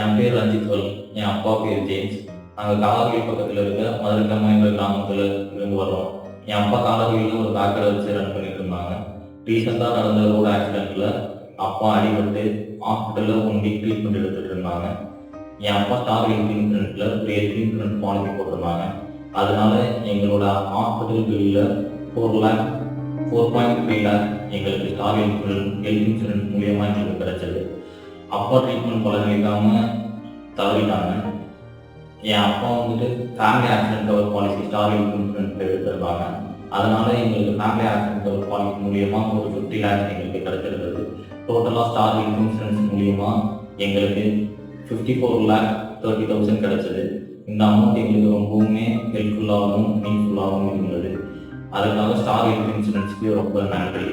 என் பேர் ரஞ்சித்வல். என் அப்பா பேர் ஜேம்ஸ். நாங்கள் காலாவீல் பக்கத்தில் இருக்க மதுரக்கம்மா கிராமத்தில் இருந்து வர்றோம். என் அப்பா காலாவீலில் ஒரு பேக்கரை வச்சு ரன் பண்ணிட்டு இருந்தாங்க. ரீசெண்டாக நடந்த ரோடு ஆக்சிடென்ட்டில் அப்பா அடிபட்டு ஹாஸ்பிட்டலில் 1 வீக் ட்ரீட்மெண்ட் எடுத்துகிட்டு இருந்தாங்க. என் அப்பா ஸ்டார் ஹெல்த் இன்சூரன்ஸில் ஒரு ஹெல்த் இன்சூரன்ஸ் பாலிசி போட்டிருந்தாங்க. அதனால எங்களோட ஹாஸ்பிட்டல் பில்லில் 4.3 லேக் எங்களுக்கு ஸ்டார் ஹெல்த் இன்சூரன்ஸ் மூலியமாக எங்களுக்கு கிடைச்சது. அப்பா ட்ரீட்மெண்ட் பலனளிக்காமல் தவறிட்டாங்க. என் அப்பா family accident cover policy star health insurance எடுத்திருந்தாங்க. அதனால எங்களுக்கு ஃபேமிலி ஆக்சிடென்ட் கவர் பாலிசி மூலியமாக ஒரு 50 லேக்ஸ் எங்களுக்கு கிடைச்சிருந்தது. டோட்டலாக ஸ்டார் ஹெல்த் இன்சூரன்ஸ் மூலியமாக எங்களுக்கு 54,30,000 கிடைச்சது. இந்த அமௌண்ட் எங்களுக்கு ரொம்பவுமே ஹெல்ப்ஃபுல்லாகவும் மீன்ஃபுல்லாகவும் இருந்தது. அதுக்காக ஸ்டார் ஹெல்த் இன்சூரன்ஸ்க்கு ரொம்ப நன்றி.